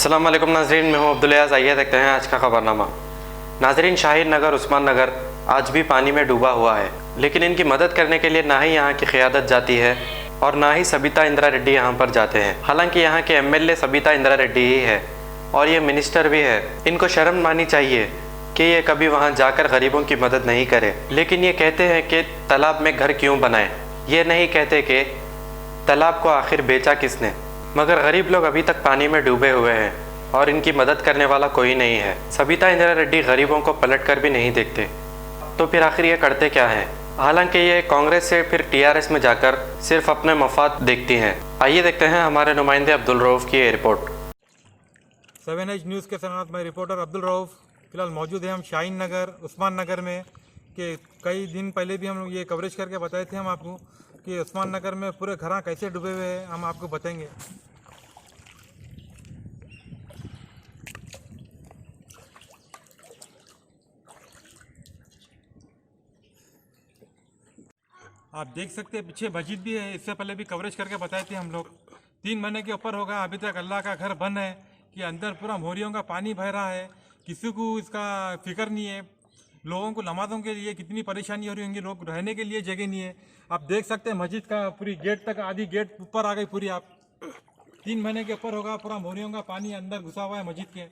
अस्सलाम वालेकुम नाजरीन, मैं हूं अब्दुल याज़। आइए देखते हैं आज का खबरनामा। नाजरीन, शाहीन नगर, उस्मान नगर आज भी पानी में डूबा हुआ है, लेकिन इनकी मदद करने के लिए ना ही यहाँ की क़ियादत जाती है और ना ही सबिता इंदिरा रेड्डी यहाँ पर जाते हैं। हालांकि यहाँ के एमएलए सबिता इंदिरा रेड्डी ही है और ये मिनिस्टर भी है। इनको शर्म मानी चाहिए कि ये कभी वहाँ जाकर गरीबों की मदद नहीं करे, लेकिन ये कहते हैं कि तालाब में घर क्यों बनाए। ये नहीं कहते कि तालाब को आखिर बेचा किसने। मगर गरीब लोग अभी तक पानी में डूबे हुए हैं और इनकी मदद करने वाला कोई नहीं है। सबिता इंदिरा रेड्डी गरीबों को पलट कर भी नहीं देखते, तो फिर आखिर ये करते क्या हैं? हालांकि ये कांग्रेस से फिर टीआरएस में जाकर सिर्फ अपने मफाद देखती हैं। आइए देखते हैं हमारे नुमाइंदे अब्दुल रऊफ़ की ये रिपोर्ट। 7H न्यूज़ के साथ मैं रिपोर्टर अब्दुल रऊफ़ फ़िलहाल मौजूद है हम शाहीन नगर, उस्मान नगर में। कि कई दिन पहले भी हम ये कवरेज करके बताए थे हम आपको कि उस्मान नगर में पूरे घर कैसे डूबे हुए हैं, हम आपको बताएंगे। आप देख सकते हैं पीछे मस्जिद भी है, इससे पहले भी कवरेज करके बताए थे हम लोग। 3 महीने के ऊपर होगा, अभी तक अल्लाह का घर बंद है कि अंदर पूरा मोरियों का पानी बह रहा है। किसी को इसका फिक्र नहीं है। लोगों को नमाज़ों के लिए कितनी परेशानी हो रही होंगी, लोग रहने के लिए जगह नहीं है। आप देख सकते हैं मस्जिद का पूरी गेट तक, आधी गेट ऊपर आ गई पूरी। आप 3 महीने के ऊपर होगा, पूरा मोरियों का पानी अंदर घुसा हुआ है मस्जिद के।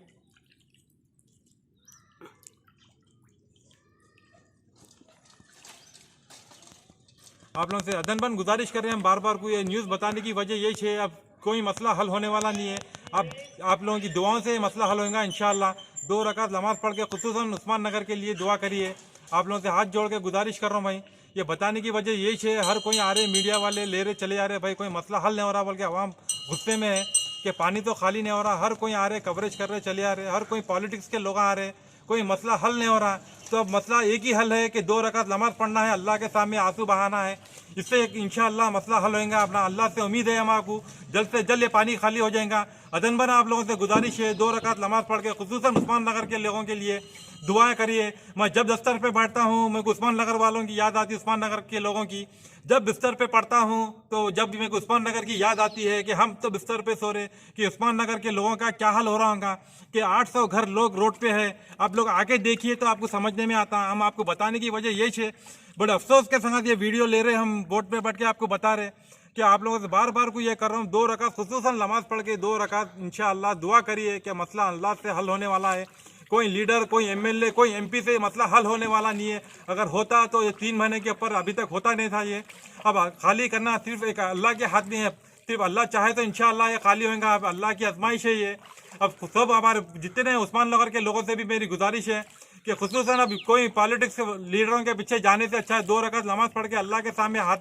आप लोगों से अदनबन गुजारिश कर रहे हैं हम बार बार को, ये न्यूज़ बताने की वजह यही है। अब कोई मसला हल होने वाला नहीं है। अब आप लोगों की दुआओं से मसला हल होगा इंशाअल्लाह। 2 रकात नमाज़ पढ़ के खुसूसन उस्मान नगर के लिए दुआ करिए। आप लोगों से हाथ जोड़ के गुजारिश कर रहा हूँ भाई। ये बताने की वजह यही है, हर कोई आ रहे मीडिया वाले ले रहे चले जा रहे, भाई कोई मसला हल नहीं हो रहा, बल्कि आवाम गुस्से में है कि पानी तो खाली नहीं हो रहा। हर कोई आ रहे, कवरेज कर रहे चले आ रहे, हर कोई पॉलिटिक्स के लोग आ रहे, कोई मसला हल नहीं हो रहा। तो अब मसला एक ही हल है कि 2 रकात नमाज़ पढ़ना है, अल्लाह के सामने आंसू बहाना है। इससे इंशाअल्लाह मसला हल होगा। अपना अल्लाह से उम्मीद है हम आपको जल्द से जल्द ये पानी खाली हो जाएगा। अदनबन आप लोगों से गुजारिश है, 2 रकात नमाज़ पढ़ के खुसूसन उस्मान नगर के लोगों के लिए दुआएं करिए। मैं जब दफ्तर पे बैठता हूँ, मेरे को उस्मान नगर वालों की याद आती है, उस्मान नगर के लोगों की। जब बिस्तर पे पढ़ता हूँ तो जब भी मेरे को उस्मान नगर की याद आती है कि हम तो बिस्तर पे सो रहे, कि उस्मान नगर के लोगों का क्या हाल हो रहा होगा, कि 800 घर लोग रोड पे है। आप लोग आके देखिए तो आपको समझने में आता। हम आपको बताने की वजह यही है, बड़े अफसोस के साथ ये वीडियो ले रहे, हम बोर्ड पे बैठ के आपको बता रहे कि आप लोगों से बार बार को ये कर रहा हूँ, 2 रकात खुसूसन नमाज़ पढ़ के 2 रकात इंशाअल्लाह दुआ करिए कि मसला अल्लाह से हल होने वाला है। कोई लीडर, कोई एमएलए, कोई एमपी से मसला हल होने वाला नहीं है। अगर होता तो ये 3 महीने के ऊपर अभी तक होता नहीं था। ये अब खाली करना सिर्फ एक अल्लाह के हाथ में है। सिर्फ अल्लाह चाहे तो इंशाअल्लाह ये खाली होगा। अब अल्लाह की आजमाइश है ये। अब सब हमारे जितने उस्मान नगर के लोगों से भी मेरी गुजारिश है कि खुसूसन अब कोई पॉलिटिक्स लीडरों के पीछे जाने से अच्छा है 2 रकात नमाज़ पढ़ के अल्लाह के सामने हाथ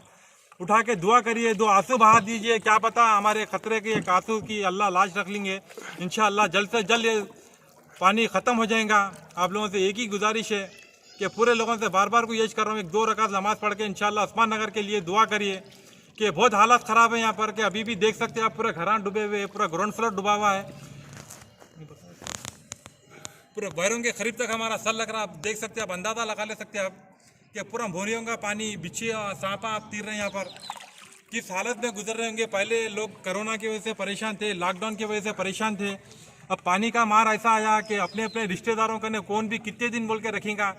उठा के दुआ करिए, 2 आंसू बहा दीजिए। क्या पता हमारे खतरे के एक आंसू की अल्लाह लाज रख लेंगे इंशाअल्लाह। जल्द से जल्द ये पानी ख़त्म हो जाएगा। आप लोगों से एक ही गुजारिश है कि पूरे लोगों से बार बार को यही कर रहा हूँ, 2 रकात नमाज़ पढ़ के इंशाअल्लाह उस्मान नगर के लिए दुआ करिए। कि बहुत हालात ख़राब है यहाँ पर, कि अभी भी देख सकते हैं आप पूरे घर डूबे हुए, पूरा ग्राउंड फ्लोर डूबा हुआ है, पूरे बैरों के करीब तक हमारा सर लग रहा है। आप देख सकते हैं, आप अंदाज़ा लगा ले सकते हैं आप कि पूरा भोरियों का पानी, बिच्छे सांपा आप तीर रहे हैं यहाँ पर। किस हालत में गुजर रहे होंगे। पहले लोग कोरोना की वजह से परेशान थे, लॉकडाउन की वजह से परेशान थे। अब पानी का मार ऐसा आया कि अपने अपने रिश्तेदारों का कौन भी कितने दिन बोल के रखेगा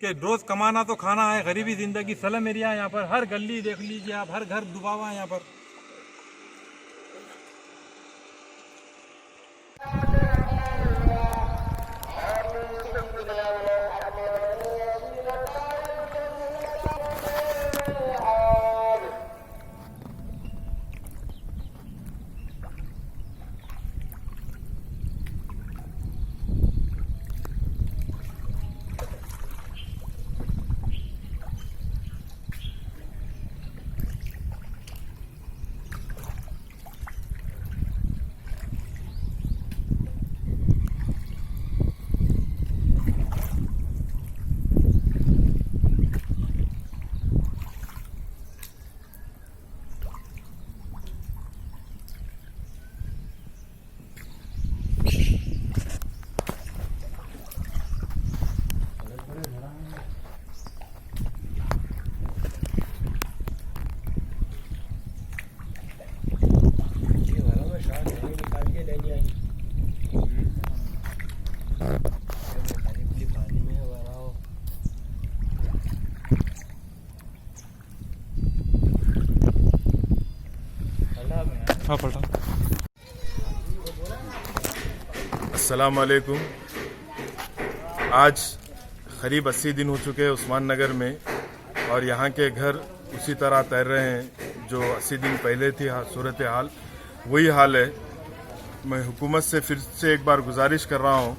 कि रोज़ कमाना तो खाना है, गरीबी ज़िंदगी। स्लम एरिया है यहाँ पर, हर गली देख लीजिए आप, हर घर डूबा हुआ है यहाँ पर। हाँ पलटा। अस्सलाम वालेकुम। आज करीब 80 दिन हो चुके हैं उस्मान नगर में, और यहाँ के घर उसी तरह तैर रहे हैं जो 80 दिन पहले थी सूरत हाल, वही हाल है। मैं हुकूमत से फिर से एक बार गुजारिश कर रहा हूँ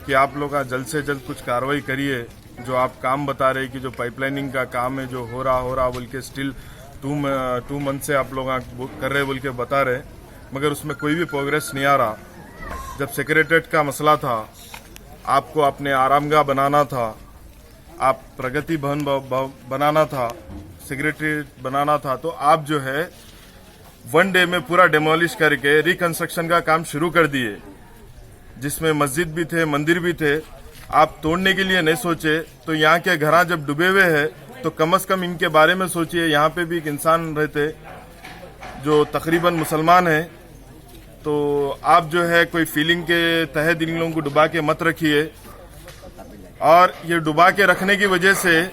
कि आप लोग जल्द से जल्द कुछ कार्रवाई करिए। जो आप काम बता रहे कि जो पाइपलाइनिंग का काम है जो हो रहा बोल के स्टिल 2 मंथ से आप लोग कर रहे बोल के बता रहे, मगर उसमें कोई भी प्रोग्रेस नहीं आ रहा। जब सेक्रेटरीट का मसला था, आपको अपने आरामगाह बनाना था, आप प्रगति भवन बनाना था, सेक्रेटरीट बनाना था, तो आप जो है 1 डे में पूरा डेमोलिश करके रिकंस्ट्रक्शन का काम शुरू कर दिए, जिसमें मस्जिद भी थे, मंदिर भी थे। आप तोड़ने के लिए नहीं सोचे, तो यहाँ के घर जब डूबे हुए हैं तो कम से कम इनके बारे में सोचिए। यहाँ पे भी एक इंसान रहते जो तकरीबन मुसलमान है, तो आप जो है कोई फीलिंग के तहत इन लोगों को डुबा के मत रखिए। और ये डुबा के रखने की वजह से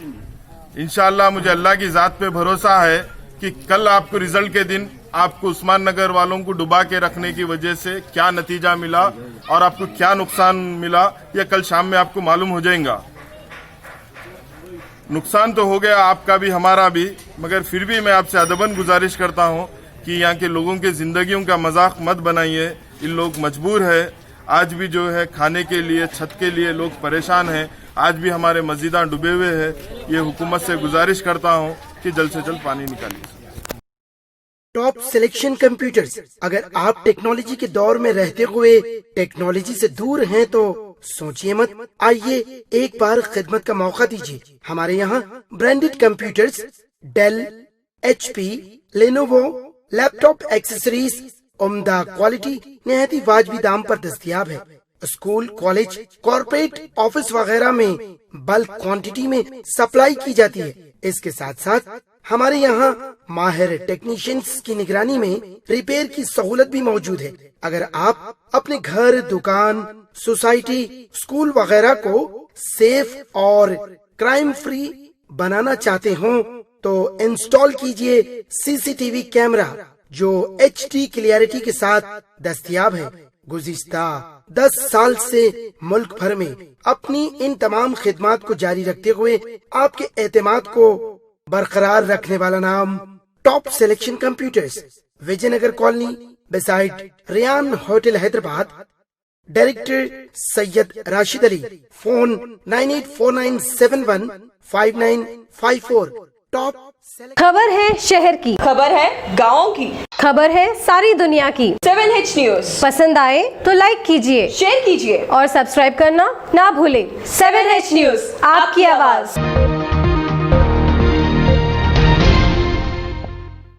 इंशाअल्लाह मुझे अल्लाह की ज़ात पे भरोसा है कि कल आपको रिजल्ट के दिन आपको उस्मान नगर वालों को डुबा के रखने की वजह से क्या नतीजा मिला और आपको क्या नुकसान मिला, यह कल शाम में आपको मालूम हो जाएगा। नुकसान तो हो गया आपका भी हमारा भी, मगर फिर भी मैं आपसे अदबन गुजारिश करता हूँ कि यहाँ के लोगों के जिंदगियों का मजाक मत बनाइए। इन लोग मजबूर है, आज भी जो है खाने के लिए, छत के लिए लोग परेशान हैं। आज भी हमारे मस्जिदां डूबे हुए हैं। ये हुकूमत से गुजारिश करता हूँ कि जल्द से जल्द पानी निकालिए। Top selection computers. अगर आप टेक्नोलॉजी के दौर में रहते हुए टेक्नोलॉजी से दूर हैं तो सोचिए मत, आइए एक बार खिदमत का मौका दीजिए। हमारे यहाँ branded computers Dell, HP, Lenovo, laptop accessories उम्दा क्वालिटी निहायत ही वाजिबी दाम पर दस्तयाब है। स्कूल, कॉलेज, कॉर्पोरेट, ऑफिस वगैरह में बल्क क्वांटिटी में सप्लाई की जाती है। इसके साथ साथ हमारे यहाँ माहिर टेक्नीशियंस की निगरानी में रिपेयर की सहूलत भी मौजूद है। अगर आप अपने घर, दुकान, सोसाइटी, स्कूल वगैरह को सेफ और क्राइम फ्री बनाना चाहते हो तो इंस्टॉल कीजिए CCTV कैमरा जो HD क्लियरिटी के साथ दस्तयाब है। गुज़िश्ता 10 साल से मुल्क भर में अपनी इन तमाम खिदमात को जारी रखते हुए आपके एतमाद को बरकरार रखने वाला नाम top selection computers, Vijaynagar colony beside Riyan hotel Hyderabad. Director Syed Rashid Ali. Phone 9849715954। Top खबर है शहर की, खबर है गाँव की, खबर है सारी दुनिया की। 7H न्यूज पसंद आए तो लाइक कीजिए, शेयर कीजिए और सब्सक्राइब करना ना भूलें। 7H न्यूज, आपकी आवाज।